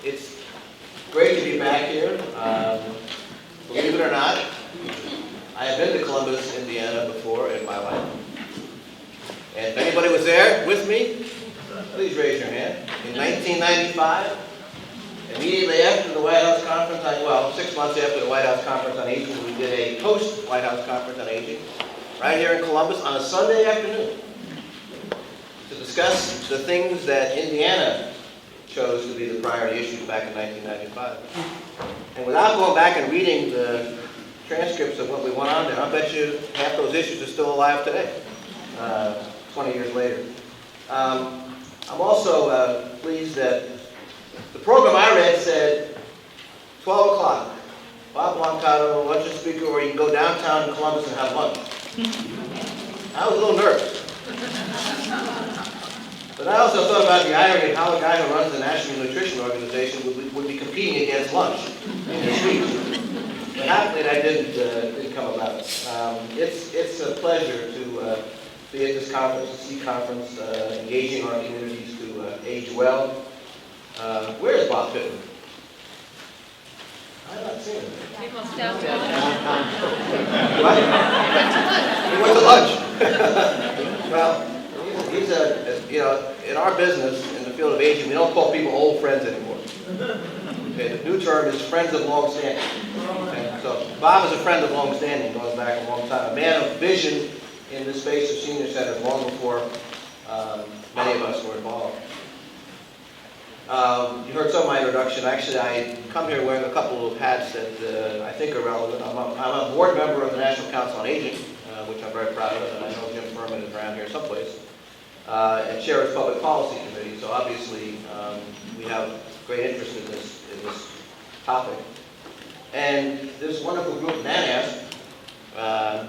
It's great to be back here. Believe it or not, I have been to Columbus, Indiana before in my life. And if anybody was there with me, please raise your hand. In 1995, immediately after the White House Conference on, 6 months after the White House Conference on Aging, we did a post-White House Conference on Aging right here in Columbus on a Sunday afternoon to discuss the things that Indiana chose to be the priority issues back in 1995. And without going back and reading the transcripts of what we went on there, I bet you half those issues are still alive today, 20 years later. I'm also pleased that the program I read said 12 o'clock, Bob Blancato, luncheon speaker, or you can go downtown in Columbus and have lunch. I was a little nervous. But I also thought about the irony of how a guy who runs the National Nutrition Organization would be competing against lunch in his speech. But happily that didn't come about. It's a pleasure to be at this conference, the C Conference, engaging our communities to age well. Where is Bob Pittman? I'm not seeing him. He must down to What? He went to lunch. Well, he's in our business, in the field of aging, we don't call people old friends anymore. Okay, the new term is friends of long standing. Okay, so Bob is a friend of long standing, going back a long time. A man of vision in the space of senior centers long before many of us were involved. You heard some of my introduction. Actually, I come here wearing a couple of hats that I think are relevant. I'm a board member of the National Council on Aging, which I'm very proud of, and I know Jim Furman is around here someplace, and chair its Public Policy Committee. So obviously, we have great interest in this topic. And this wonderful group, NANASP, a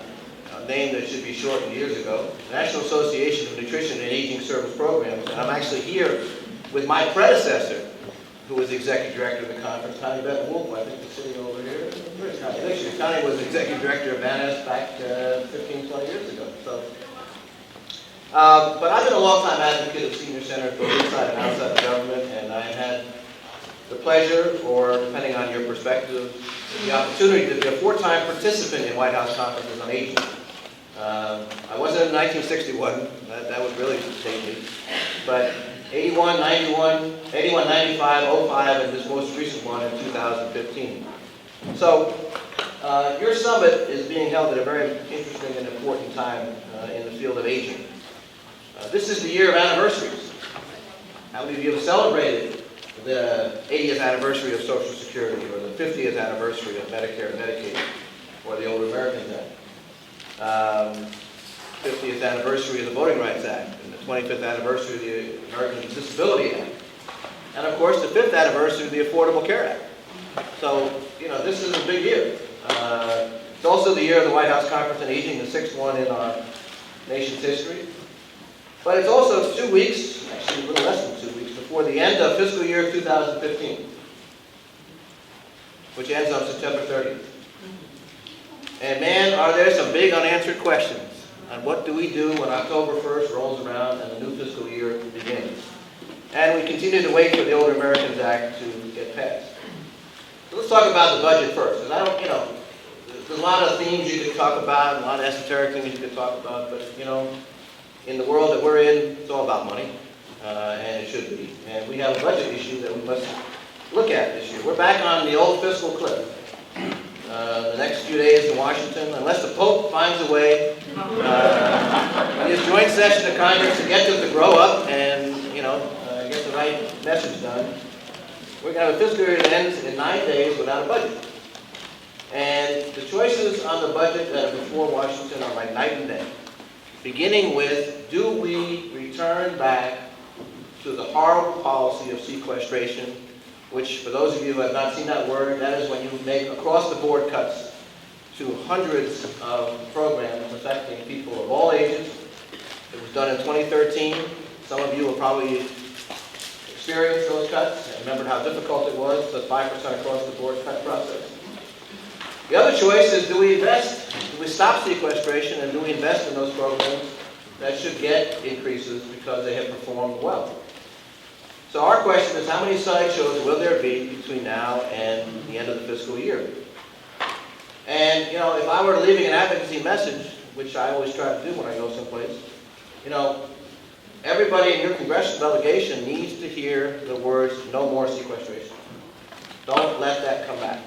name that should be shortened years ago, National Association of Nutrition and Aging Service Programs, and I'm actually here with my predecessor, who was executive director of the conference, Connie Bennett-Wolf, I think is sitting over here. Where's Connie? There she is. Connie was executive director of NANASP back 15, 20 years ago. So, but I've been a long-time advocate of senior centers, both inside and outside the government, and I had the pleasure, or depending on your perspective, the opportunity to be a 4-time participant in White House conferences on aging. I wasn't in 1961, that would really date me, but 81, 91, 81, 95, 05, and this most recent one in 2015. So, your summit is being held at a very interesting and important time in the field of aging. This is the year of anniversaries. How many of you have celebrated the 80th anniversary of Social Security, or the 50th anniversary of Medicare and Medicaid, or the Older Americans Act? 50th anniversary of the Voting Rights Act, and the 25th anniversary of the Americans with Disability Act, and of course the 5th anniversary of the Affordable Care Act. So, this is a big year. It's also the year of the White House Conference on Aging, the 6th one in our nation's history. But it's also 2 weeks, actually a little less than 2 weeks, before the end of fiscal year 2015, which ends on September 30th. And man, are there some big unanswered questions on what do we do when October 1st rolls around and the new fiscal year begins. And we continue to wait for the Older Americans Act to get passed. So let's talk about the budget first. Because there's a lot of themes you could talk about, and a lot of esoteric things you could talk about, but in the world that we're in, it's all about money, and it should be. And we have a budget issue that we must look at this year. We're back on the old fiscal cliff. The next few days in Washington, unless the Pope finds a way in his joint session of Congress to get them to grow up and get the right message done, we're going to have a fiscal year that ends in 9 days without a budget. And the choices on the budget that are before Washington are like night and day. Beginning with, do we return back to the horrible policy of sequestration, which, for those of you who have not seen that word, that is when you make across-the-board cuts to hundreds of programs affecting people of all ages. It was done in 2013. Some of you will probably experience those cuts and remember how difficult it was, the 5% across-the-board cut process. The other choice is, do we invest? Do we stop sequestration, and do we invest in those programs that should get increases because they have performed well? So our question is, how many sideshows will there be between now and the end of the fiscal year? And, you know, if I were leaving an advocacy message, which I always try to do when I go someplace, you know, everybody in your congressional delegation needs to hear the words, no more sequestration. Don't let that come back.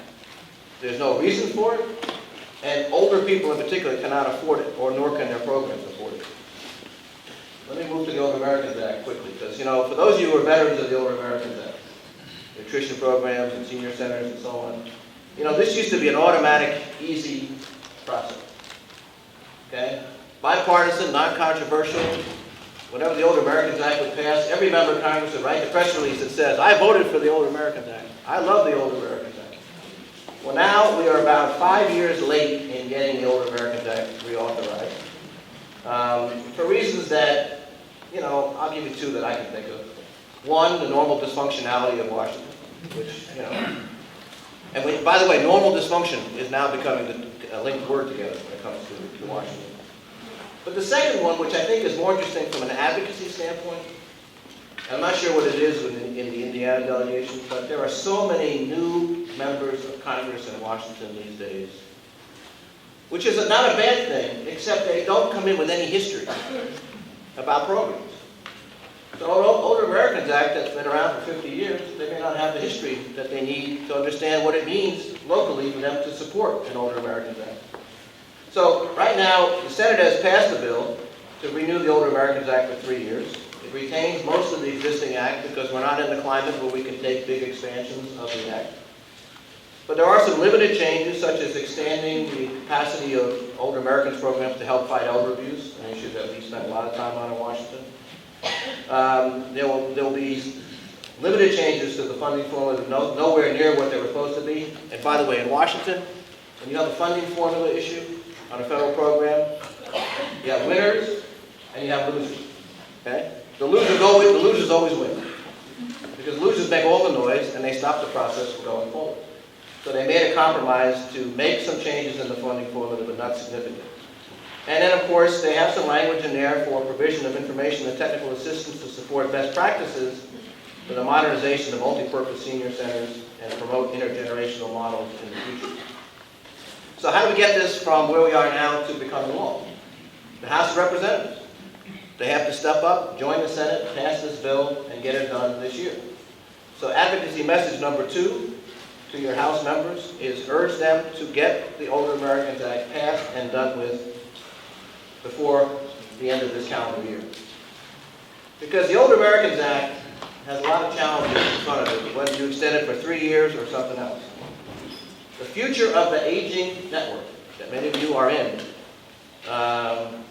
There's no reason for it, and older people in particular cannot afford it, or nor can their programs afford it. Let me move to the Older Americans Act quickly, because, you know, for those of you who are veterans of the Older Americans Act, nutrition programs and senior centers and so on, you know, this used to be an automatic, easy process. Okay? Bipartisan, non-controversial. Whenever the Older Americans Act would pass, every member of Congress would write the press release that says, I voted for the Older Americans Act. I love the Older Americans Act. Well, now we are about 5 years late in getting the Older Americans Act reauthorized. For reasons that, you know, I'll give you two that I can think of. One, the normal dysfunctionality of Washington, which, you know, and by the way, normal dysfunction is now becoming a linked word together when it comes to Washington. But the second one, which I think is more interesting from an advocacy standpoint, I'm not sure what it is in the Indiana delegation, but there are so many new members of Congress in Washington these days, which is not a bad thing, except they don't come in with any history about programs. So the Older Americans Act that's been around for 50 years, they may not have the history that they need to understand what it means locally for them to support an Older Americans Act. So right now, the Senate has passed a bill to renew the Older Americans Act for 3 years. It retains most of the existing act because we're not in the climate where we can take big expansions of the act. But there are some limited changes, such as extending the capacity of Older Americans programs to help fight elder abuse, an issue that we spent a lot of time on in Washington. There will be limited changes to the funding formula, nowhere near what they were supposed to be. And by the way, in Washington, when you have a funding formula issue on a federal program, you have winners and you have losers. Okay? The losers always win, because losers make all the noise and they stop the process from going forward. So they made a compromise to make some changes in the funding formula, but not significant. And then, of course, they have some language in there for provision of information and technical assistance to support best practices for the modernization of multi-purpose senior centers and promote intergenerational models in the future. So how do we get this from where we are now to becoming law? The House of Representatives. They have to step up, join the Senate, pass this bill, and get it done this year. So advocacy message number 2 to your House members is urge them to get the Older Americans Act passed and done with before the end of this calendar year. Because the Older Americans Act has a lot of challenges in front of it, whether you extend it for 3 years or something else. The future of the aging network that many of you are in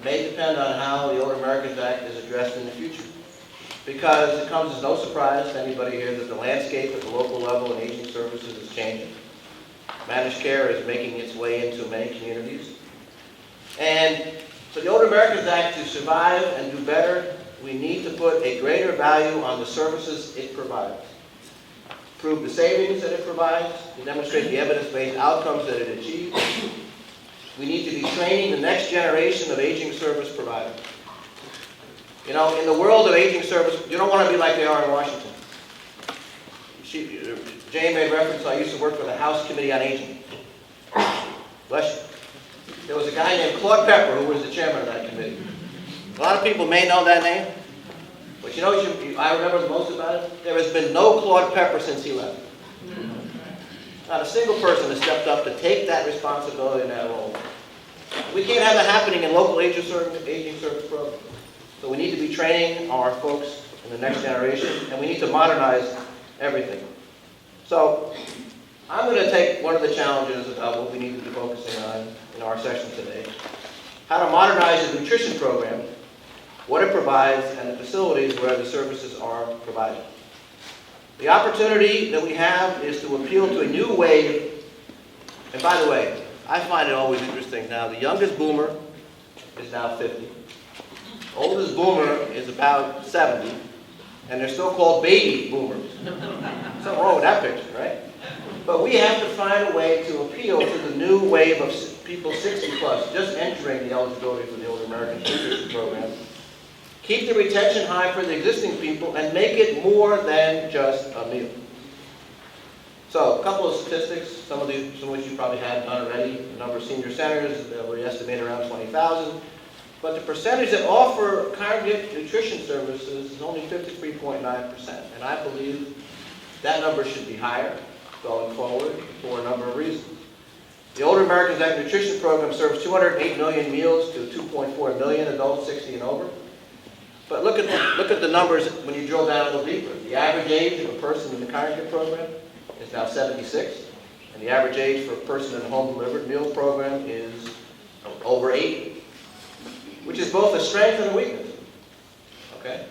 may depend on how the Older Americans Act is addressed in the future. Because it comes as no surprise to anybody here that the landscape at the local level in aging services is changing. Managed care is making its way into many communities. And for the Older Americans Act to survive and do better, we need to put a greater value on the services it provides. Prove the savings that it provides, to demonstrate the evidence-based outcomes that it achieves. We need to be training the next generation of aging service providers. You know, in the world of aging service, you don't want to be like they are in Washington. Jane made reference, I used to work for the House Committee on Aging. Bless you. There was a guy named Claude Pepper who was the chairman of that committee. A lot of people may know that name, but you know what I remember the most about it? There has been no Claude Pepper since he left. Not a single person has stepped up to take that responsibility in that role. We can't have that happening in local aging service programs. So we need to be training our folks in the next generation, and we need to modernize everything. So I'm going to take one of the challenges about what we need to be focusing on in our session today. How to modernize the nutrition program, what it provides, and the facilities where the services are provided. The opportunity that we have is to appeal to a new wave. And by the way, I find it always interesting now, the youngest boomer is now 50. Oldest boomer is about 70, and they're still called baby boomers. Something wrong with that picture, right? But we have to find a way to appeal to the new wave of people 60 plus, just entering the eligibility for the Older Americans Nutrition Program. keep the retention high for the existing people, and make it more than just a meal. So, a couple of statistics, some of which you probably had done already. The number of senior centers, we estimate around 20,000. But the percentage that offer congregate nutrition services is only 53.9%. And I believe that number should be higher going forward for a number of reasons. The Older Americans Act Nutrition Program serves 208 million meals to 2.4 million adults 60 and over. But look at the numbers when you drill down a little deeper. The average age of a person in the congregate program is now 76, and the average age for a person in a home-delivered meal program is over 80, which is both a strength and a weakness. Okay?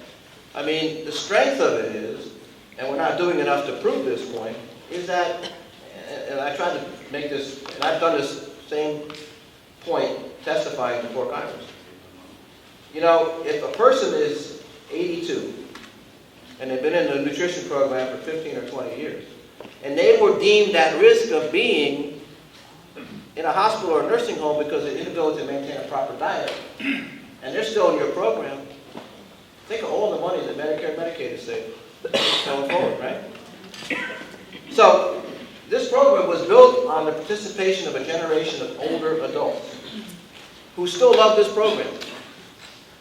I mean, the strength of it is, and we're not doing enough to prove this point, is that, and I tried to make this, and I've done this same point testifying before Congress. You know, if a person is 82, and they've been in the nutrition program for 15 or 20 years, and they were deemed at risk of being in a hospital or a nursing home because of inability to maintain a proper diet, and they're still in your program, think of all the money that Medicare and Medicaid has saved going forward, right? So, this program was built on the participation of a generation of older adults who still love this program.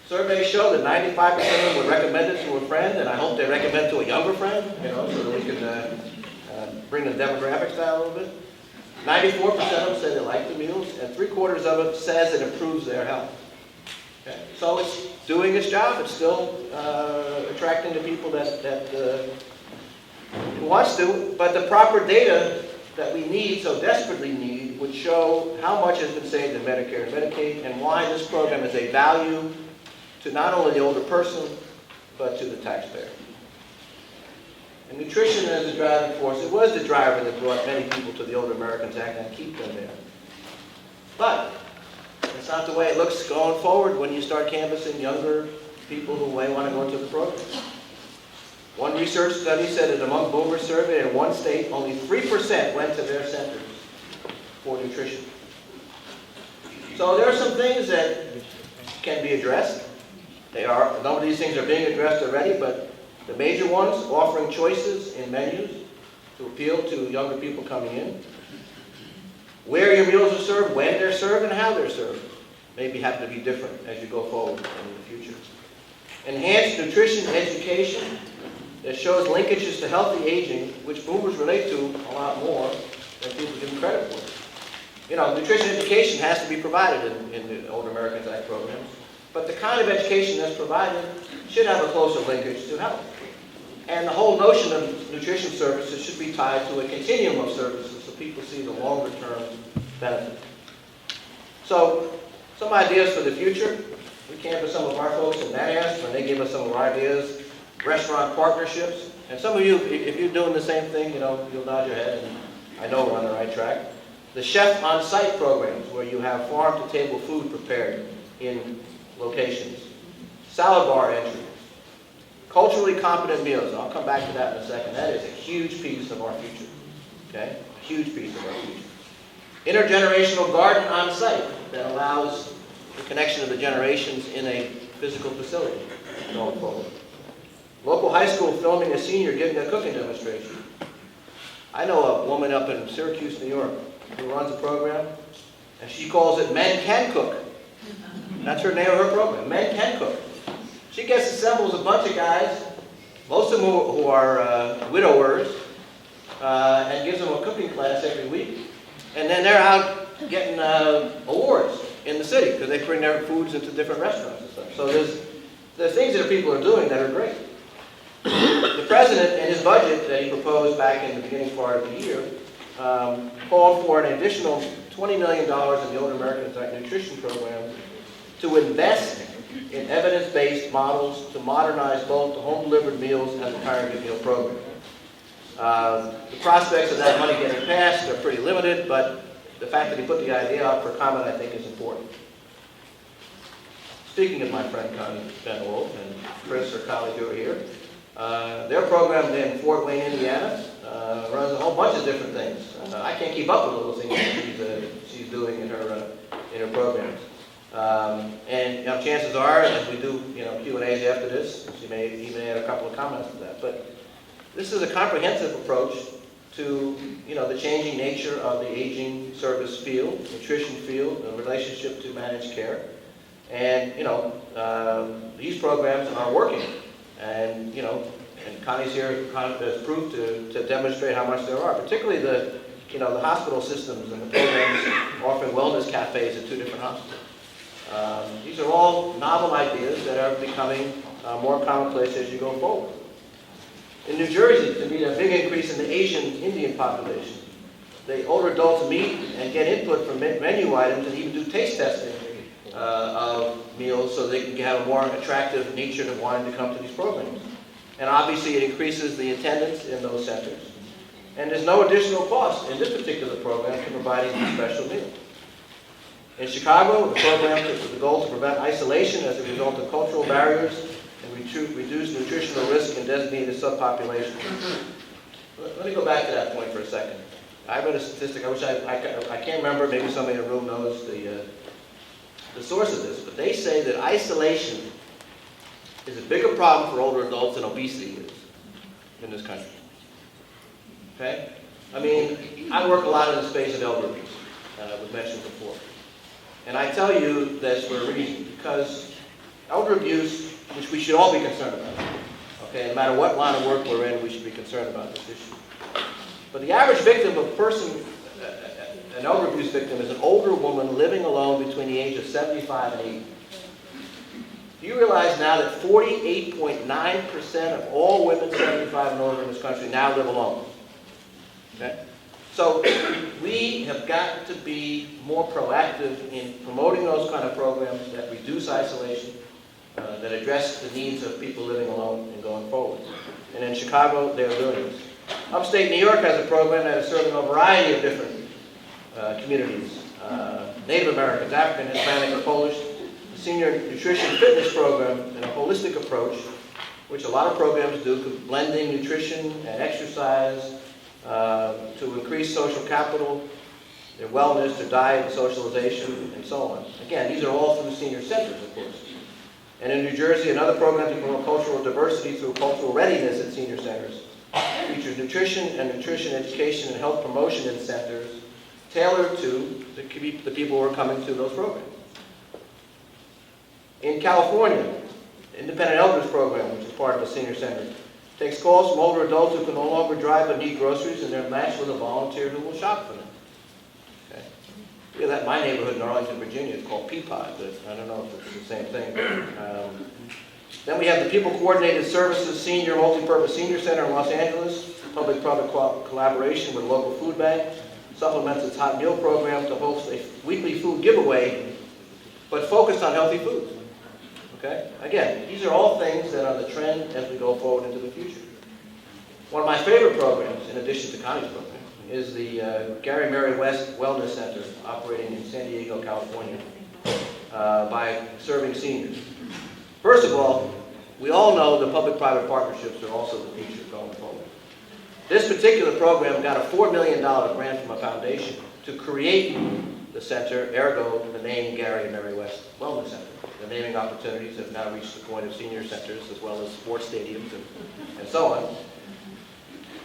Surveys show that 95% of them would recommend it to a friend, and I hope they recommend it to a younger friend, you know, so that we can bring the demographics down a little bit. 94% of them say they like the meals, and 3/4 of it says it improves their health. Okay? So it's doing its job. It's still attracting the people that wants to, but the proper data that we need, so desperately need, would show how much has been saved in Medicare and Medicaid, and why this program is a value to not only the older person, but to the taxpayer. And nutrition as a driving force, it was the driver that brought many people to the Older Americans Act and keep them there. But it's not the way it looks going forward when you start canvassing younger people who may want to go into the program. One research study said that among boomers surveyed in one state, only 3% went to their centers for nutrition. So there are some things that can be addressed. A number of these things are being addressed already, but the major ones, offering choices in menus to appeal to younger people coming in. Where your meals are served, when they're served, and how they're served. Maybe have to be different as you go forward in the future. Enhanced nutrition education that shows linkages to healthy aging, which boomers relate to a lot more than people give them credit for. You know, nutrition education has to be provided in the Older Americans Act programs, but the kind of education that's provided should have a closer linkage to health. And the whole notion of nutrition services should be tied to a continuum of services so people see the longer term benefit. So, some ideas for the future. We canvassed some of our folks in NAS when they gave us some of our ideas. Restaurant partnerships. And some of you, if you're doing the same thing, you know, you'll nod your head, and I know we're on the right track. The chef on-site programs, where you have farm-to-table food prepared in locations. Salad bar entry. Culturally competent meals. I'll come back to that in a second. That is a huge piece of our future. Okay? A huge piece of our future. Intergenerational garden on site that allows the connection of the generations in a physical facility going forward. Local high school filming a senior giving a cooking demonstration. I know a woman up in Syracuse, New York, who runs a program, and she calls it Men Can Cook. That's her name of her program, Men Can Cook. She assembles a bunch of guys, most of them who are widowers, and gives them a cooking class every week. And then they're out getting awards in the city because they bring their foods into different restaurants and stuff. So there's things that people are doing that are great. The president, in his budget that he proposed back in the beginning part of the year, called for an additional $20 million in the Older Americans Act Nutrition Program to invest in evidence-based models to modernize both the home-delivered meals and the congregate meal program. The prospects of that money getting passed are pretty limited, but the fact that he put the idea out for comment, I think, is important. Speaking of my friend Connie Ben Wolf and Chris, her colleague over here, their program in Fort Wayne, Indiana, runs a whole bunch of different things. I can't keep up with all the things that she's doing in her programs. And chances are, as we do Q&As after this, you may even add a couple of comments to that. But this is a comprehensive approach to the changing nature of the aging service field, nutrition field, the relationship to managed care. And these programs are working. And Connie's here as proof to demonstrate how much there are, particularly the hospital systems and the programs offering wellness cafes at 2 different hospitals. These are all novel ideas that are becoming more commonplace as you go forward. In New Jersey, to meet a big increase in the Asian Indian population, the older adults meet and get input from menu items and even do taste testing of meals so they can have a more attractive nature to wanting to come to these programs. And obviously it increases the attendance in those centers. And there's no additional cost in this particular program to providing these special meals. In Chicago, the program with the goal to prevent isolation as a result of cultural barriers and reduce nutritional risk in designated subpopulations. Let me go back to that point for a second. I read a statistic, I can't remember, maybe somebody in the room knows the source of this, but they say that isolation is a bigger problem for older adults than obesity is in this country. Okay? I mean, I work a lot in the space of elder abuse, was mentioned before. And I tell you this for a reason, because elder abuse, which we should all be concerned about, okay, no matter what line of work we're in, we should be concerned about this issue. But the average victim of an elder abuse victim is an older woman living alone between the age of 75 and 80. Do you realize now that 48.9% of all women 75 and older in this country now live alone? Okay? So we have got to be more proactive in promoting those kind of programs that reduce isolation, that address the needs of people living alone and going forward. And in Chicago, they're doing this. Upstate New York has a program that is serving a variety of different communities. Native Americans, African, Hispanic, or Polish. The Senior Nutrition Fitness Program, and a holistic approach, which a lot of programs do, blending nutrition and exercise to increase social capital, their wellness, their diet and socialization, and so on. Again, these are all through senior centers, of course. And in New Jersey, another program to promote cultural diversity through cultural readiness at senior centers features nutrition and nutrition education and health promotion in centers tailored to the people who are coming to those programs. In California, the Independent Elders Program, which is part of the senior center, takes calls from older adults who can no longer drive but need groceries, and they're matched with a volunteer who will shop for them. Okay. We have that in my neighborhood in Arlington, Virginia. It's called Peapod, but I don't know if it's the same thing. Then we have the People Coordinated Services Senior Multipurpose Senior Center in Los Angeles, public-private collaboration with a local food bank, supplements its hot meal program to host a weekly food giveaway, but focused on healthy foods. Okay? Again, these are all things that are the trend as we go forward into the future. One of my favorite programs, in addition to Connie's program, is the Gary Mary West Wellness Center, operating in San Diego, California, by serving seniors. First of all, we all know the public-private partnerships are also the future going forward. This particular program got a $4 million grant from a foundation to create the center, ergo the name Gary Mary West Wellness Center. The naming opportunities have now reached the point of senior centers as well as sports stadiums and so on.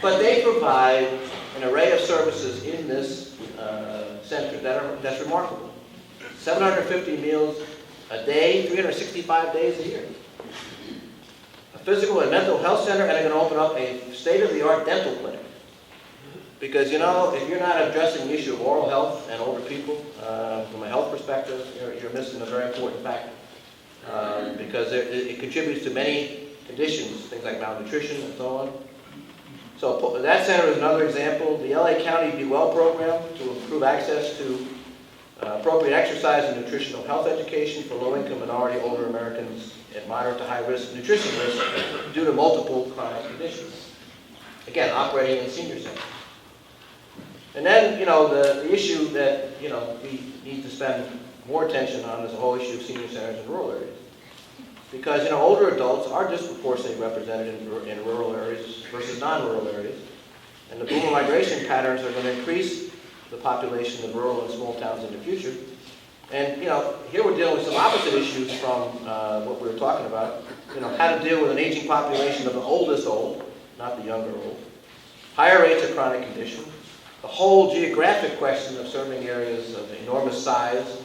But they provide an array of services in this center that's remarkable. 750 meals a day, 365 days a year. A physical and mental health center, and they're going to open up a state-of-the-art dental clinic. Because, if you're not addressing the issue of oral health and older people from a health perspective, you're missing a very important factor. Because it contributes to many conditions, things like malnutrition and so on. So that center is another example. The LA County Be Well program to improve access to appropriate exercise and nutritional health education for low-income minority older Americans at moderate to high-risk nutrition risk due to multiple chronic conditions. Again, operating in senior centers. And then, the issue that, we need to spend more attention on is the whole issue of senior centers in rural areas. Because, older adults are disproportionately represented in rural areas versus non-rural areas. And the boomer migration patterns are going to increase the population of rural and small towns in the future. And, here we're dealing with some opposite issues from what we were talking about. How to deal with an aging population of the oldest old, not the younger old. Higher rates of chronic condition. The whole geographic question of serving areas of enormous size.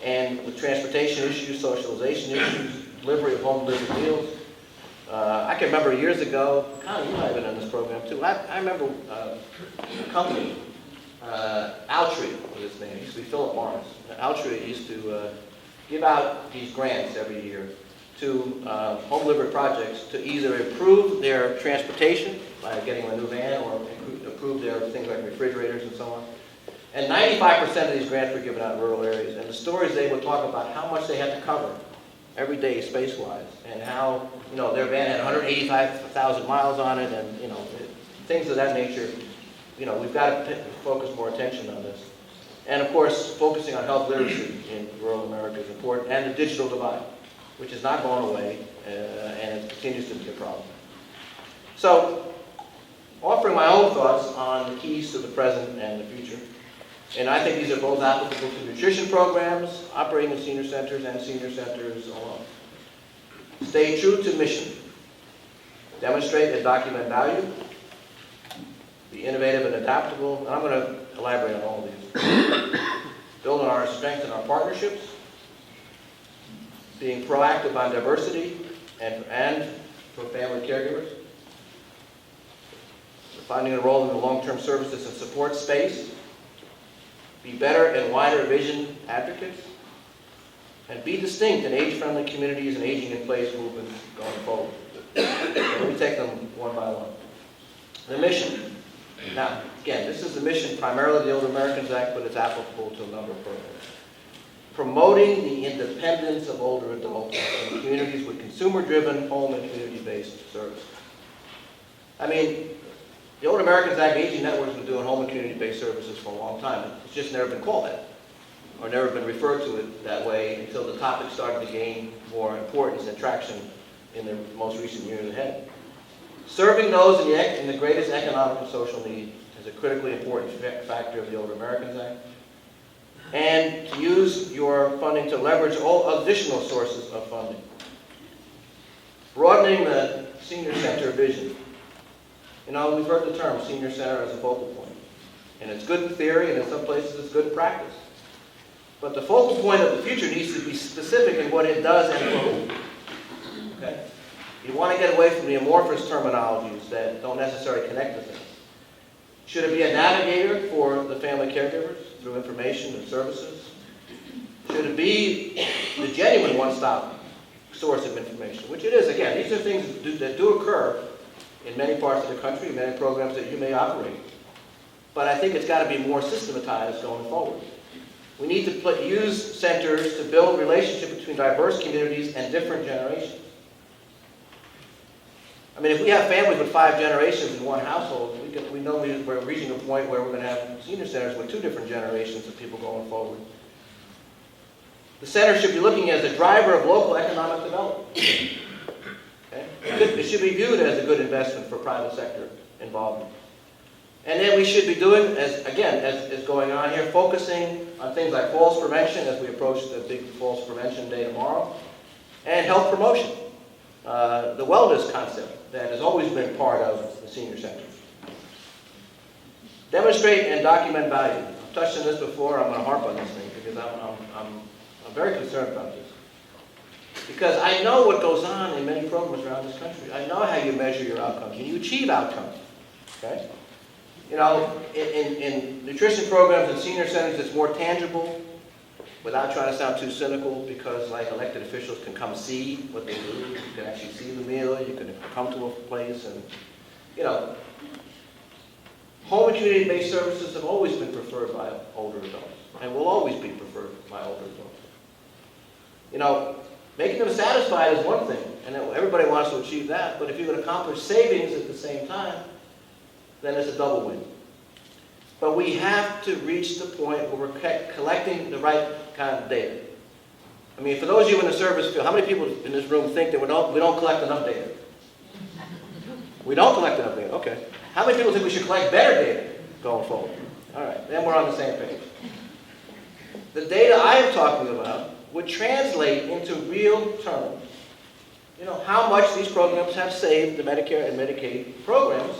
And the transportation issues, socialization issues, delivery of home delivered meals. I can remember years ago, Connie, you might have been in this program too. I remember a company, Altria was its name. It used to be Philip Morris. Altria used to give out these grants every year to home delivered projects to either improve their transportation by getting a new van or improve their things like refrigerators and so on. And 95% of these grants were given out in rural areas. And the stories they would talk about how much they had to cover every day space-wise, and how, their van had 185,000 miles on it, and, things of that nature. We've got to focus more attention on this. And of course, focusing on health literacy in rural America is important, and the digital divide, which is not going away, and it continues to be a problem. So, offering my own thoughts on the keys to the present and the future. And I think these are both applicable to nutrition programs, operating in senior centers, and senior centers alone. Stay true to mission. Demonstrate and document value. Be innovative and adaptable. And I'm going to elaborate on all of these. Build on our strength and our partnerships. Being proactive on diversity and for family caregivers. Finding a role in the long-term services and support space. Be better and wider vision advocates, and be distinct in age-friendly communities and aging-in-place movements going forward. So let me take them one by one. The mission. Now, again, this is the mission primarily of the Older Americans Act, but it's applicable to a number of programs. Promoting the independence of older adults in communities with consumer-driven, home and community-based services. I mean, the Older Americans Act Aging Networks have been doing home and community-based services for a long time. It's just never been called that, or never been referred to it that way until the topic started to gain more importance and traction in the most recent years ahead. Serving those in the greatest economic and social need is a critically important factor of the Older Americans Act. And to use your funding to leverage all additional sources of funding. Broadening the senior center vision. We've heard the term senior center as a focal point. And it's good in theory, and in some places it's good in practice. But the focal point of the future needs to be specific in what it does and for whom. Okay? You want to get away from the amorphous terminologies that don't necessarily connect to things. Should it be a navigator for the family caregivers through information and services? Should it be the genuine one-stop source of information? Which it is. Again, these are things that do occur in many parts of the country, many programs that you may operate. But I think it's got to be more systematized going forward. We need to use centers to build relationship between diverse communities and different generations. I mean, if we have families with 5 generations in one household, we know we're reaching a point where we're going to have senior centers with 2 different generations of people going forward. The center should be looking as a driver of local economic development. It should be viewed as a good investment for private sector involvement. And then we should be doing, as going on here, focusing on things like falls prevention as we approach the big falls prevention day tomorrow, and health promotion, the wellness concept that has always been part of the senior center. Demonstrate and document value. I've touched on this before. I'm going to harp on this thing because I'm very concerned about this. Because I know what goes on in many programs around this country. I know how you measure your outcomes, and you achieve outcomes. Okay? In nutrition programs and senior centers, it's more tangible, without trying to sound too cynical, because like elected officials can come see what they do. You can actually see the meal. You can come to a place, and home and community-based services have always been preferred by older adults, and will always be preferred by older adults. Making them satisfied is one thing, and everybody wants to achieve that, but if you can accomplish savings at the same time, then it's a double win. But we have to reach the point where we're collecting the right kind of data. I mean, for those of you in the service field, how many people in this room think that we don't collect enough data? We don't collect enough data, okay. How many people think we should collect better data going forward? All right, then we're on the same page. the data I am talking about would translate into real terms. You know, how much these programs have saved the Medicare and Medicaid programs.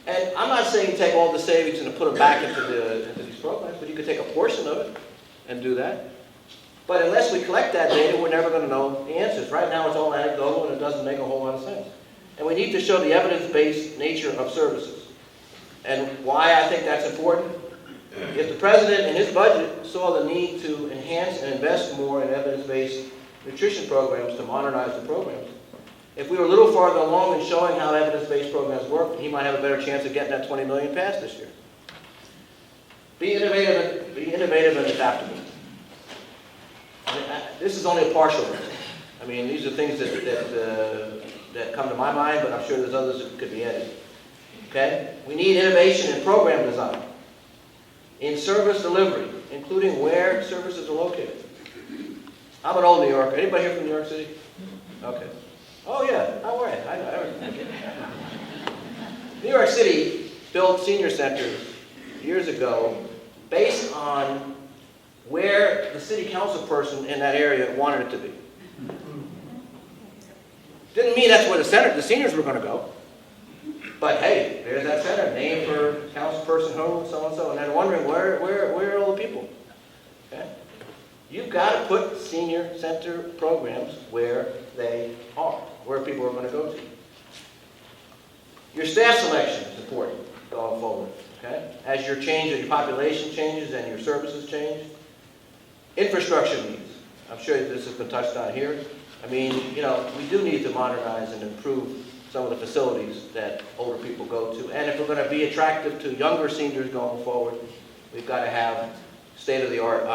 And I'm not saying take all the savings and put them back into these programs, but you could take a portion of it and do that. But unless we collect that data, we're never going to know the answers. Right now it's all anecdotal and it doesn't make a whole lot of sense. And we need to show the evidence-based nature of services. And why I think that's important. If the president in his budget saw the need to enhance and invest more in evidence-based nutrition programs to modernize the programs, if we were a little farther along in showing how evidence-based programs work, he might have a better chance of getting that 20 million passed this year. Be innovative and adaptable. This is only a partial list. I mean, these are things that come to my mind, but I'm sure there's others that could be added. Okay? We need innovation in program design, in service delivery, including where services are located. I'm an old New Yorker. Anybody here from New York City? Okay. Oh yeah, how are you? I know. New York City built senior centers years ago based on where the city council person in that area wanted it to be. Didn't mean that's where the seniors were going to go. But hey, there's that center, named for council person who, so and so, and then wondering where are all the people? Okay? You've got to put senior center programs where they are, where people are going to go to. Your staff selection is important going forward. Okay? As your population changes and your services change. Infrastructure needs. I'm sure this has been touched on here. I mean, you know, we do need to modernize and improve some of the facilities that older people go to. And if we're going to be attractive to younger seniors going forward, we've got to have state-of-the-art,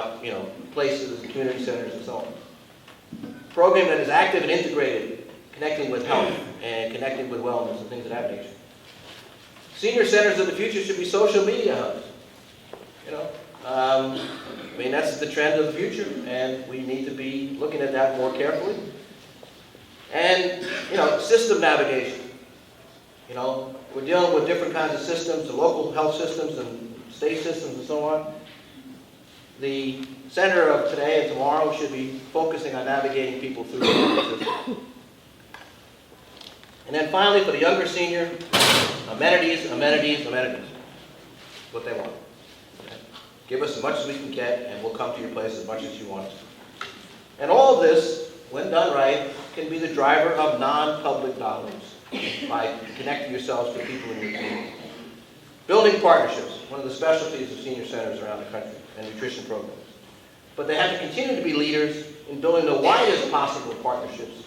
places, community centers, and so on. Program that is active and integrated, connecting with health and connecting with wellness and things of that nature. Senior centers of the future should be social media hubs. I mean, that's the trend of the future, and we need to be looking at that more carefully. And, system navigation. We're dealing with different kinds of systems, the local health systems and state systems and so on. The center of today and tomorrow should be focusing on navigating people through the system. And then finally, for the younger senior, amenities. What they want. Okay? Give us as much as we can get, and we'll come to your place as much as you want. And all of this, when done right, can be the driver of non-public dollars by connecting yourselves to people in your community. Building partnerships, one of the specialties of senior centers around the country, and nutrition programs. But they have to continue to be leaders in building the widest possible partnerships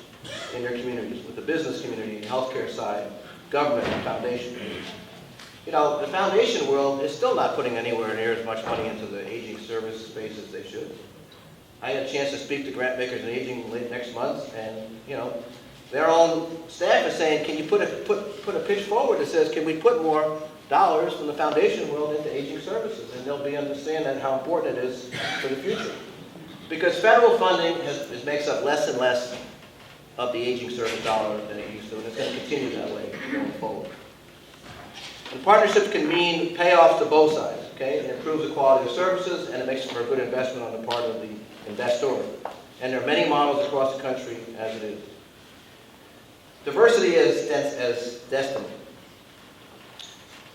in their communities, with the business community, the healthcare side, government, and foundation. The foundation world is still not putting anywhere near as much money into the aging service space as they should. I had a chance to speak to grant makers in aging late next month, and their own staff is saying, can you put a pitch forward that says, can we put more dollars from the foundation world into aging services? And they'll understand that how important it is for the future. Because federal funding makes up less and less of the aging service dollar than it used to, and it's going to continue that way going forward. And partnerships can mean payoffs to both sides. Okay? It improves the quality of services, and it makes for a good investment on the part of the investor. And there are many models across the country as it is. Diversity as destiny.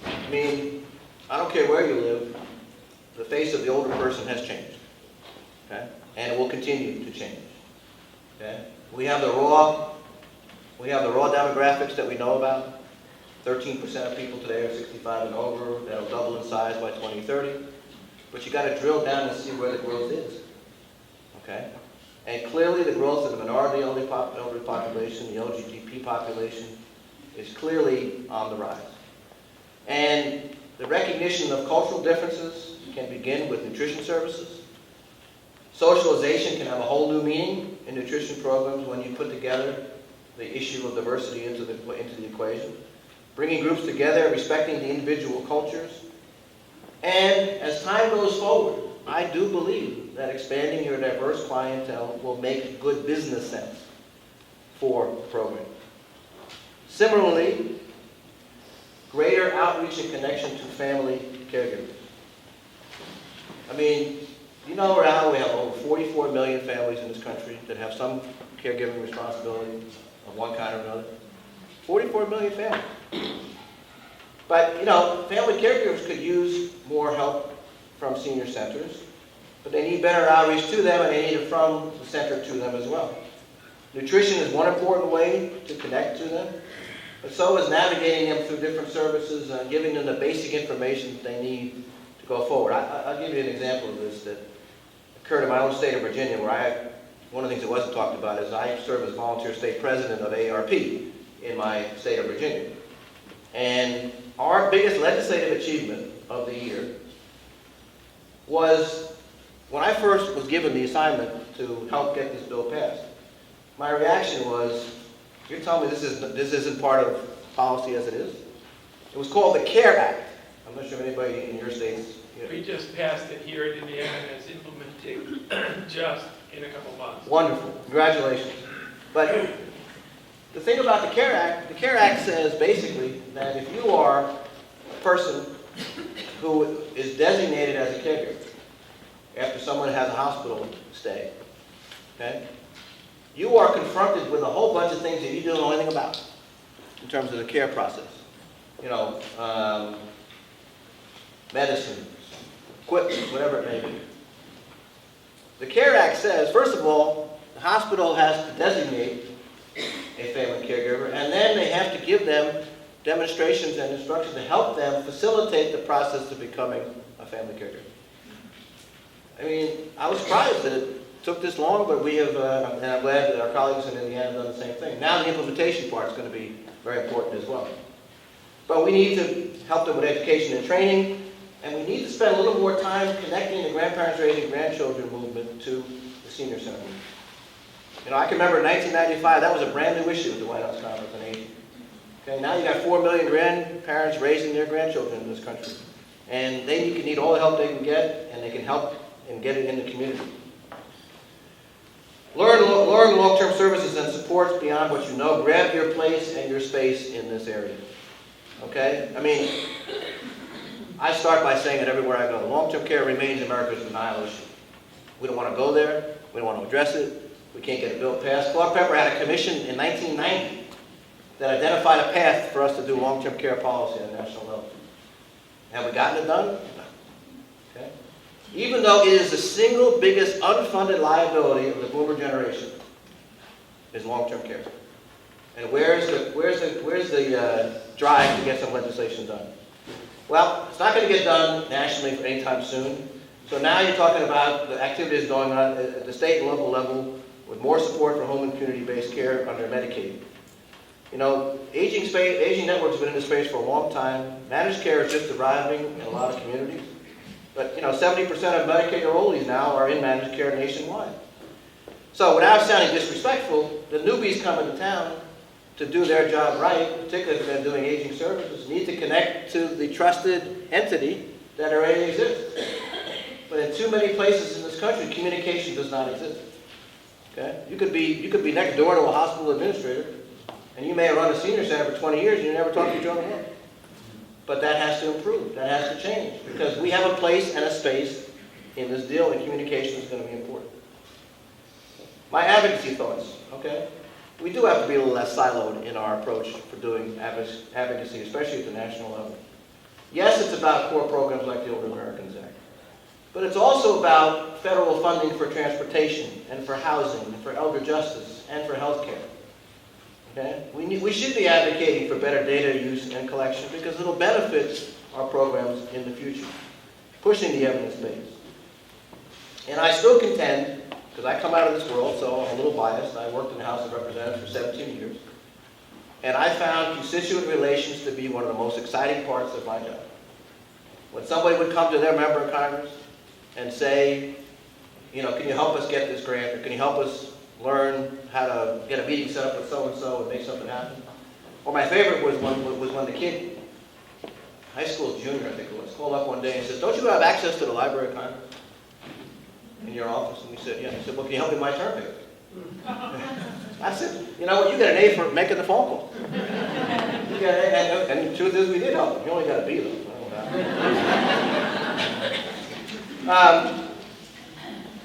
I mean, I don't care where you live, the face of the older person has changed. Okay? And it will continue to change. Okay? We have the raw demographics that we know about. 13% of people today are 65 and over. That'll double in size by 2030. But you got to drill down and see where the growth is. Okay? And clearly the growth of the minority-only population, the LGBT population, is clearly on the rise. And the recognition of cultural differences can begin with nutrition services. Socialization can have a whole new meaning in nutrition programs when you put together the issue of diversity into the equation. Bringing groups together, respecting the individual cultures. And as time goes forward, I do believe that expanding your diverse clientele will make good business sense for the program. Similarly, greater outreach and connection to family caregivers. I mean, You know how we have over 44 million families in this country that have some caregiving responsibility of one kind or another? 44 million families. But, family caregivers could use more help from senior centers, but they need better outreach to them, and they need it from the center to them as well. Nutrition is one important way to connect to them, but so is navigating them through different services and giving them the basic information that they need to go forward. I'll give you an example of this that occurred in my own state of Virginia, where one of the things that wasn't talked about is I serve as volunteer state president of ARP in my state of Virginia. And our biggest legislative achievement of the year was when I first was given the assignment to help get this bill passed. My reaction was, you're telling me this isn't part of policy as it is? It was called the CARE Act. I'm not sure if anybody in your states. We just passed it here in Indiana and it's implementing just in a couple months. Wonderful. Congratulations. But the thing about the CARE Act says basically that if you are a person who is designated as a caregiver after someone has a hospital stay, okay, you are confronted with a whole bunch of things that you don't know anything about in terms of the care process. Medicine, equipment, whatever it may be. The CARE Act says, first of all, the hospital has to designate a family caregiver, and then they have to give them demonstrations and instructions to help them facilitate the process of becoming a family caregiver. I mean, I was surprised that it took this long, but we have, and I'm glad that our colleagues in Indiana have done the same thing. Now the implementation part is going to be very important as well. But we need to help them with education and training, and we need to spend a little more time connecting the grandparents raising grandchildren movement to the senior center movement. I can remember in 1995, that was a brand new issue at the White House Conference on Aging. Okay, now you got 4 million grandparents raising their grandchildren in this country. And they need all the help they can get, and they can help and get it in the community. Learn long-term services and supports beyond what you know. Grab your place and your space in this area. Okay? I mean, I start by saying it everywhere I go. Long-term care remains America's denial issue. We don't want to go there. We don't want to address it. We can't get a bill passed. Claude Pepper had a commission in 1990 that identified a path for us to do long-term care policy at a national level. Have we gotten it done? No. Okay? Even though it is the single biggest unfunded liability of the boomer generation, is long-term care. And where's the drive to get some legislation done? Well, it's not going to get done nationally for any time soon. So now you're talking about the activities going on at the state and local level with more support for home and community-based care under Medicaid. Aging networks have been in this space for a long time. Managed care is just arriving in a lot of communities. But 70% of Medicaid enrollees now are in managed care nationwide. So without sounding disrespectful, the newbies coming to town to do their job right, particularly if they're doing aging services, need to connect to the trusted entity that already exists. But in too many places in this country, communication does not exist. Okay? You could be next door to a hospital administrator, and you may have run a senior center for 20 years and you never talked to your own work. But that has to improve. That has to change, because we have a place and a space in this deal, and communication is going to be important. My advocacy thoughts. Okay? We do have to be a little less siloed in our approach for doing advocacy, especially at the national level. Yes, it's about core programs like the Older Americans Act. But it's also about federal funding for transportation and for housing and for elder justice and for health care. Okay? We should be advocating for better data use and collection because it'll benefit our programs in the future, pushing the evidence base. And I still contend, because I come out of this world, so I'm a little biased. I worked in the House of Representatives for 17 years. And I found constituent relations to be one of the most exciting parts of my job. When somebody would come to their member of Congress and say, can you help us get this grant, or can you help us learn how to get a meeting set up with so-and-so and make something happen? Or my favorite was when the kid, high school junior I think it was, called up one day and said, don't you have access to the Library of Congress in your office? And we said, yeah. He said, well, can you help me with my term paper? I said, you know what, you got an A for making the phone call. And the truth is we did help him. You only got a B though.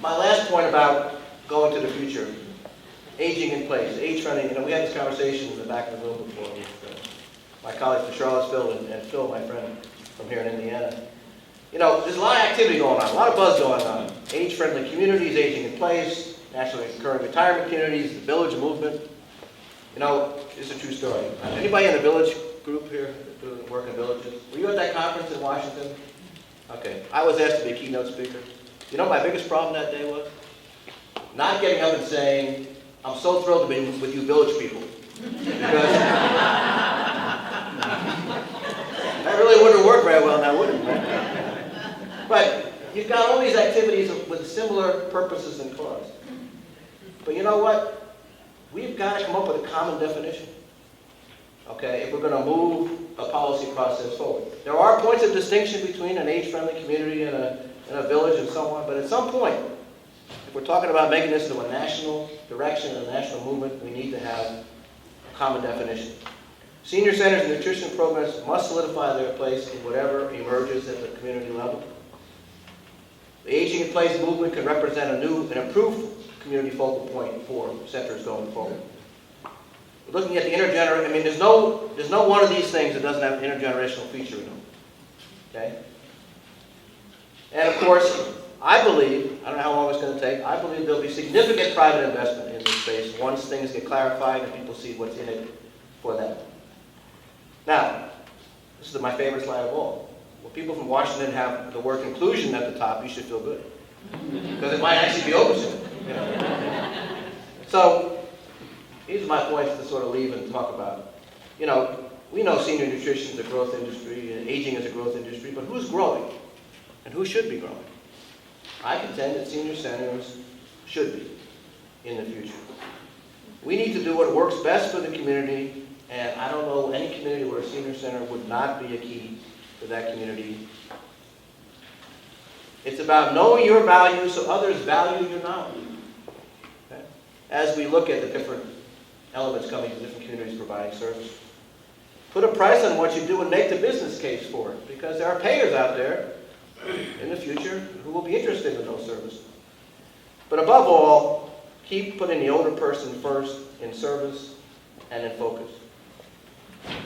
My last point about going to the future, aging in place, age-friendly. We had this conversation in the back of the room before with my colleagues from Charlottesville and Phil, my friend from here in Indiana. There's a lot of activity going on, a lot of buzz going on. Age-friendly communities, aging in place, nationally occurring retirement communities, the village movement. It's a true story. Anybody in the village group here doing work in villages? Were you at that conference in Washington? Okay. I was asked to be a keynote speaker. My biggest problem that day was? Not getting up and saying, I'm so thrilled to be with you village people. Because that really wouldn't have worked very well now, would it? Right? But you've got all these activities with similar purposes and cause. But you know what? We've got to come up with a common definition, okay, if we're going to move a policy process forward. There are points of distinction between an age-friendly community and a village and so on, but at some point, if we're talking about making this into a national direction and a national movement, we need to have a common definition. Senior centers and nutrition programs must solidify their place in whatever emerges at the community level. The aging in place movement can represent a new and improved community focal point for centers going forward. We're looking at the intergenerational. There's no one of these things that doesn't have an intergenerational feature in them. Okay? And of course, I believe, I don't know how long it's going to take, I believe there'll be significant private investment in this space once things get clarified and people see what's in it for them. Now, this is my favorite slide of all. When people from Washington have the word inclusion at the top, you should feel good. Because it might actually be oversight. So, these are my points to sort of leave and talk about. We know senior nutrition is a growth industry, and aging is a growth industry, but who's growing? And who should be growing? I contend that senior centers should be in the future. We need to do what works best for the community, and I don't know any community where a senior center would not be a key to that community. It's about knowing your value so others value your knowledge. Okay? As we look at the different elements coming to different communities providing service. Put a price on what you do and make the business case for it, because there are payers out there in the future who will be interested in those services. But above all, keep putting the older person first in service and in focus.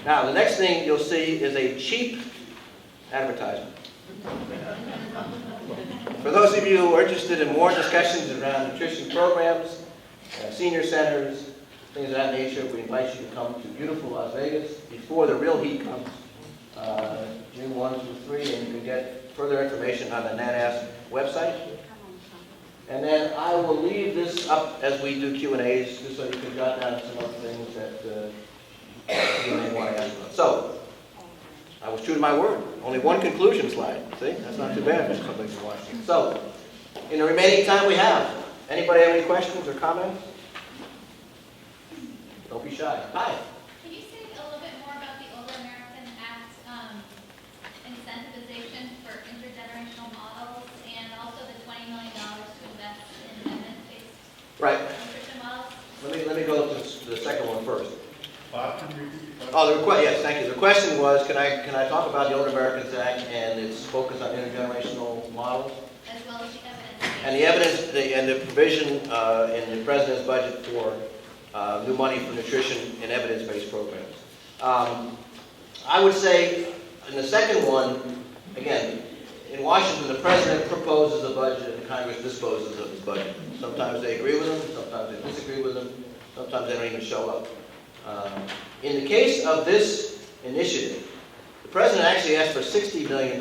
Now, the next thing you'll see is a cheap advertisement. For those of you who are interested in more discussions around nutrition programs, senior centers, things of that nature, we invite you to come to beautiful Las Vegas before the real heat comes, June 1 through 3, and you can get further information on the NatAsk website. And then I will leave this up as we do Q&As, just so you can jot down some other things that you may want to ask about. So, I was true to my word. Only one conclusion slide. See? That's not too bad for somebody to watch. So, in the remaining time we have, anybody have any questions or comments? Don't be shy. Hi. Can you say a little bit more about the Older American Act incentivization for intergenerational models and also the $20 million to invest in evidence-based nutrition models? Let me go to the second one first. Yes, thank you. The question was, can I talk about the Older Americans Act and its focus on intergenerational models? As well as the evidence. And the evidence, and the provision in the President's budget for new money for nutrition and evidence-based programs. I would say, in the second one, again, in Washington, the President proposes a budget and the Congress disposes of his budget. Sometimes they agree with him, sometimes they disagree with him, sometimes they don't even show up. In the case of this initiative, the President actually asked for $60 million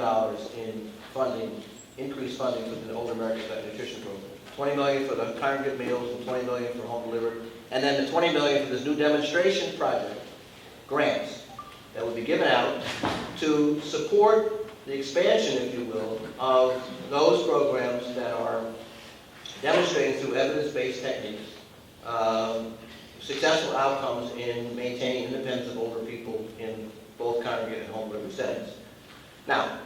in funding, increased funding for the Older Americans Nutrition Program. $20 million for the congregate meals and $20 million for home delivered. And then the $20 million for this new demonstration project, grants, that would be given out to support the expansion, if you will, of those programs that are demonstrating through evidence-based techniques successful outcomes in maintaining independence of older people in both congregate and home delivery settings. Now,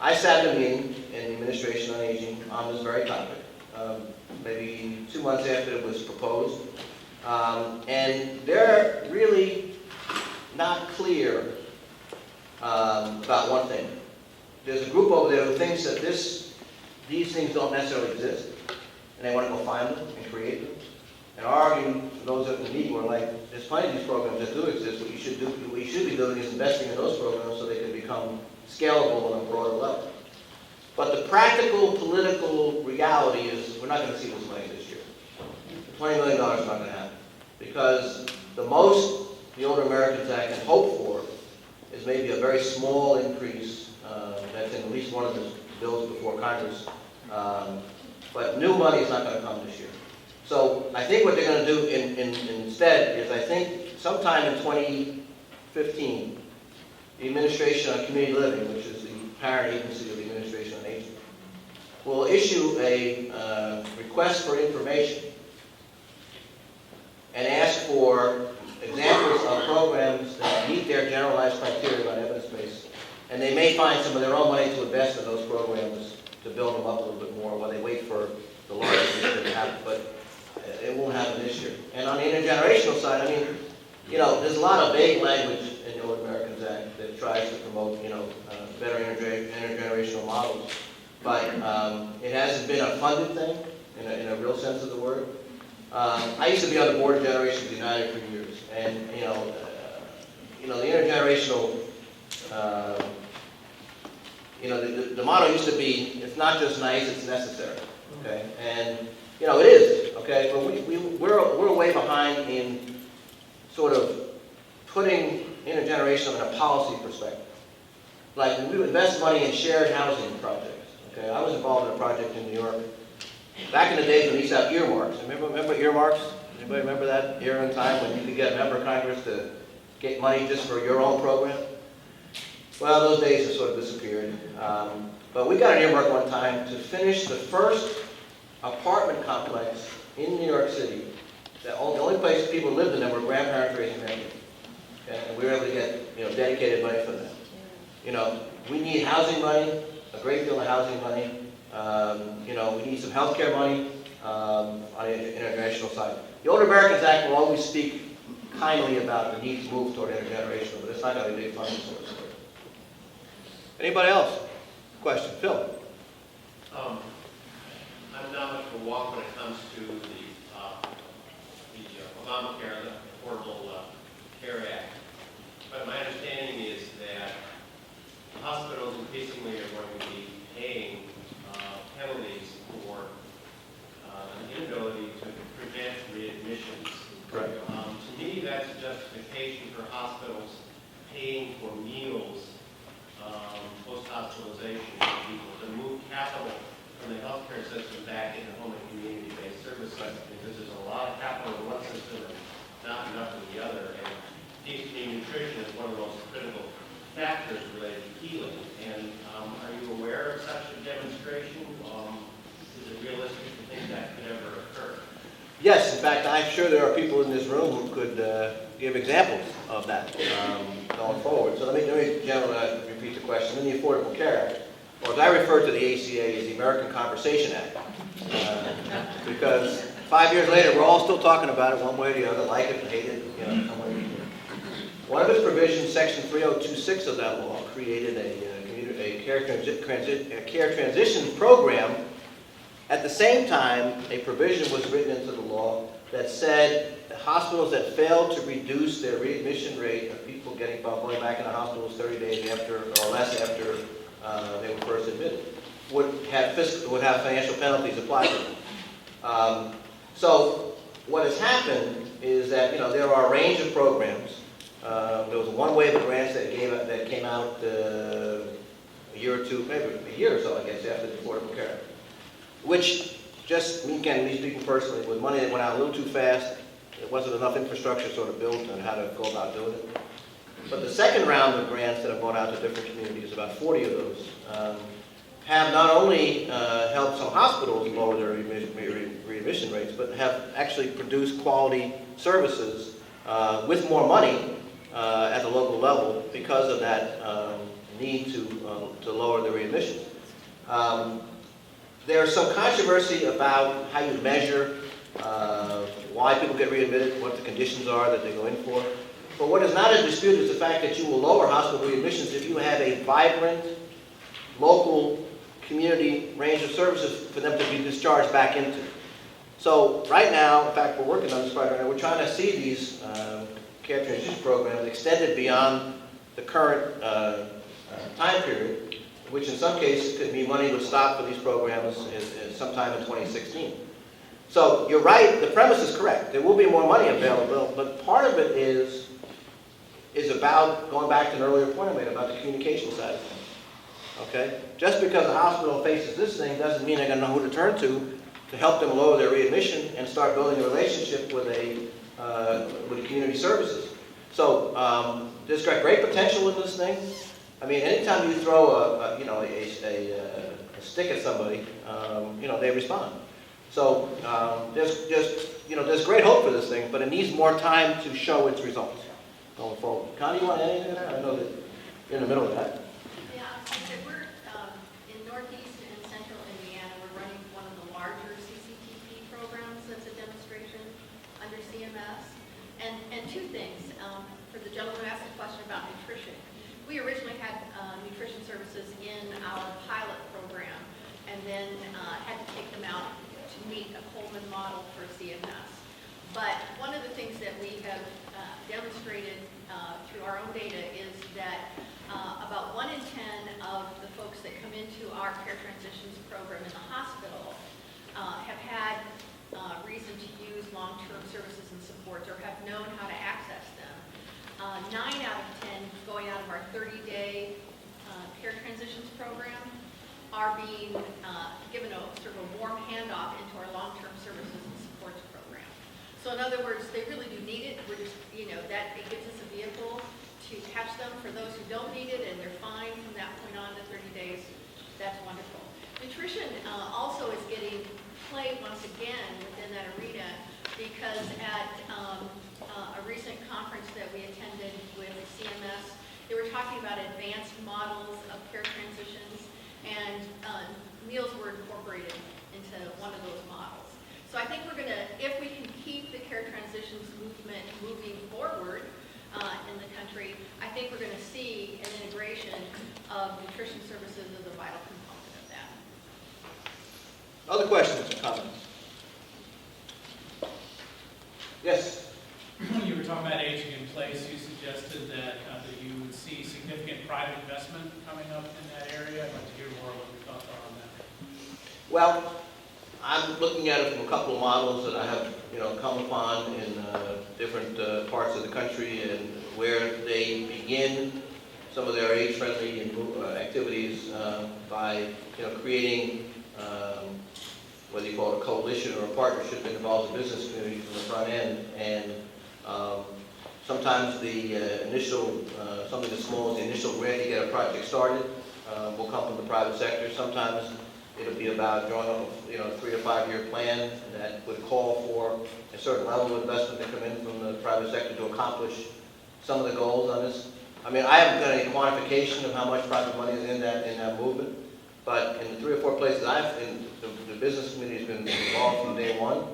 I sat in a meeting in the Administration on Aging on this very topic, maybe 2 months after it was proposed, and they're really not clear about one thing. There's a group over there who thinks that these things don't necessarily exist, and they want to go find them and create them. And our argument for those that in need were like, there's plenty of these programs that do exist. What you should be doing is investing in those programs so they can become scalable on a broader level. But the practical political reality is we're not going to see this money this year. $20 million is not going to happen. Because the most the Older Americans Act can hope for is maybe a very small increase that's in at least one of the bills before Congress. But new money is not going to come this year. So I think what they're going to do instead is I think sometime in 2015, the Administration on Community Living, which is the parent agency of the Administration on Aging, will issue a request for information and ask for examples of programs that meet their generalized criteria on evidence base. And they may find some of their own money to invest in those programs to build them up a little bit more while they wait for the larger issue to happen. But it won't happen this year. And on the intergenerational side, I mean, there's a lot of vague language in the Old Americans Act that tries to promote, better intergenerational models. But it hasn't been a funded thing in a real sense of the word. I used to be on the board of Generations United for years, and the intergenerational, the motto used to be, it's not just nice, it's necessary. Okay, and it is. Okay, but we're way behind in sort of putting intergenerational in a policy perspective. Like we would invest money in shared housing projects. Okay, I was involved in a project in New York back in the days when we used to have earmarks. Remember earmarks? Anybody remember that era in time when you could get a member of Congress to get money just for your own program? Well, those days have sort of disappeared. But we got an earmark one time to finish the first apartment complex in New York City. The only place people lived in them were grandparents raising grandkids. Okay? And we were able to get dedicated money for that. We need housing money, a great deal of housing money. We need some health care money on the international side. The Older Americans Act will always speak kindly about the need to move toward intergenerational, but it's not going to be a big funding source for it. Anybody else? Question? Phil? I'm not much of a walk when it comes to the Obamacare, the Affordable Care Act. But my understanding is that hospitals increasingly are going to be paying penalties for an inability to prevent readmissions. Correct. To me, that's a justification for hospitals paying for meals, post-hospitalization for people, to move capital from the healthcare system back into home and community-based services, because there's a lot of capital in one system and not enough in the other. And seems to me nutrition is one of the most critical factors related to healing. And are you aware of such a demonstration? Is it realistic to think that could ever occur? Yes, in fact, I'm sure there are people in this room who could give examples of that going forward. So let me repeat the question. In the Affordable Care Act, or as I refer to the ACA as the American Conversation Act, because 5 years later we're all still talking about it one way or the other, like it, hate it, some way or the other. One of its provisions, Section 3026 of that law, created a care transition program. At the same time, a provision was written into the law that said that hospitals that failed to reduce their readmission rate of people going back in the hospitals 30 days after or less after they were first admitted would have financial penalties applied to them. So what has happened is that there are a range of programs. There was one wave of grants that came out a year or two, maybe a year or so, I guess, after the Affordable Care Act, which just, again, me speaking personally, was money that went out a little too fast. There wasn't enough infrastructure sort of built on how to go about doing it. But the second round of grants that have gone out to different communities, about 40 of those, have not only helped some hospitals lower their readmission rates, but have actually produced quality services with more money at the local level because of that need to lower the readmissions. There's some controversy about how you measure why people get readmitted, what the conditions are that they go in for. But what is not in dispute is the fact that you will lower hospital readmissions if you have a vibrant, local, community range of services for them to be discharged back into. So right now, in fact, we're working on this project, and we're trying to see these care transition programs extended beyond the current time period, which in some cases could mean money would stop for these programs sometime in 2016. So you're right, the premise is correct. There will be more money available, but part of it is about, going back to an earlier point I made about the communication side of things. Okay? Just because the hospital faces this thing doesn't mean they're going to know who to turn to help them lower their readmission and start building a relationship with the community services. So there's got great potential in this thing. I mean, anytime you throw a stick at somebody, they respond. So there's great hope for this thing, but it needs more time to show its results going forward. Connie, you want to add anything to that? I know that you're in the middle of that. Yeah, we're in Northeast and Central Indiana. We're running one of the larger CCTP programs that's a demonstration under CMS. And two things. For the gentleman who asked a question about nutrition, we originally had nutrition services in our pilot program, and then had to take them out to meet a Coleman model for CMS. But one of the things that we have demonstrated through our own data is that about 1 in 10 of the folks that come into our care transitions program in the hospital have had reason to use long-term services and supports or have known how to access them. 9 out of 10 going out of our 30-day care transitions program are being given a sort of a warm handoff into our long-term services and supports program. So in other words, they really do need it. We're just, that it gives us a vehicle to catch them. For those who don't need it and they're fine from that point on to 30 days, that's wonderful. Nutrition also is getting played once again within that arena because at a recent conference that we attended with CMS, they were talking about advanced models of care transitions, and meals were incorporated into one of those models. So I think we're going to, if we can keep the care transitions movement moving forward in the country, I think we're going to see an integration of nutrition services as a vital component of that. Other questions or comments? Yes? When you were talking about aging in place, you suggested that you would see significant private investment coming up in that area. I'd like to hear more what your thoughts are on that. Well, I'm looking at it from a couple of models that I have, come upon in different parts of the country, and where they begin some of their age-friendly activities by, creating whether you call it a coalition or a partnership that involves the business community from the front end, and sometimes the initial, something as small as the initial grant to get a project started will come from the private sector. Sometimes it'll be about drawing up a 3 to 5 year plan that would call for a certain level of investment to come in from the private sector to accomplish some of the goals on this. I mean, I haven't done any quantification of how much private money is in that movement, but in the 3 or 4 places the business community has been involved from day one.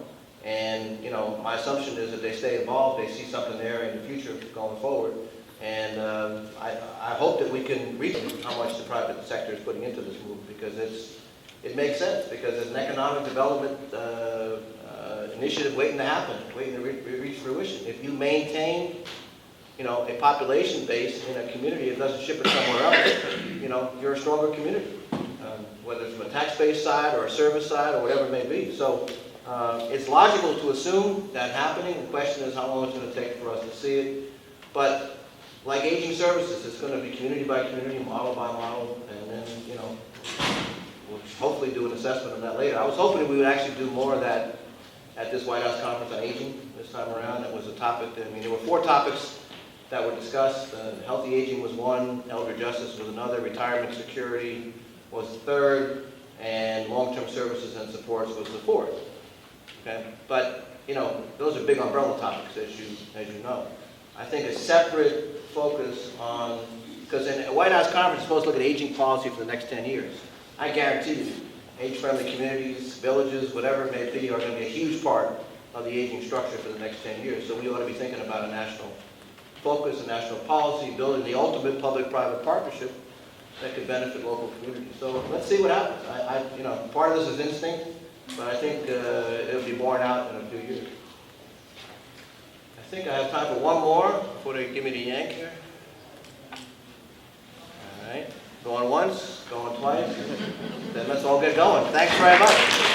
And, my assumption is that they stay involved, they see something there in the future going forward. And I hope that we can reach how much the private sector is putting into this move, because it makes sense, because it's an economic development initiative waiting to happen, waiting to reach fruition. If you maintain, a population base in a community that doesn't ship it somewhere else, you're a stronger community, whether it's from a tax-based side or a service side or whatever it may be. So it's logical to assume that happening. The question is how long it's going to take for us to see it. But like aging services, it's going to be community by community, model by model, and then, we'll hopefully do an assessment of that later. I was hoping we would actually do more of that at this White House Conference on Aging this time around. That was a topic there were 4 topics that were discussed. Healthy aging was one, elder justice was another, retirement security was the third, and long-term services and supports was the fourth. Okay, but those are big umbrella topics, as you know. I think a separate focus on, because in a White House conference is supposed to look at aging policy for the next 10 years. I guarantee you, age-friendly communities, villages, whatever it may be, are going to be a huge part of the aging structure for the next 10 years. So we ought to be thinking about a national focus, a national policy, building the ultimate public-private partnership that could benefit local communities. So let's see what happens. Part of this is instinct. but I think it'll be borne out in a few years. I think I have time for one more before they give me the yank here. All right, going once, going twice, then let's all get going. Thanks very much.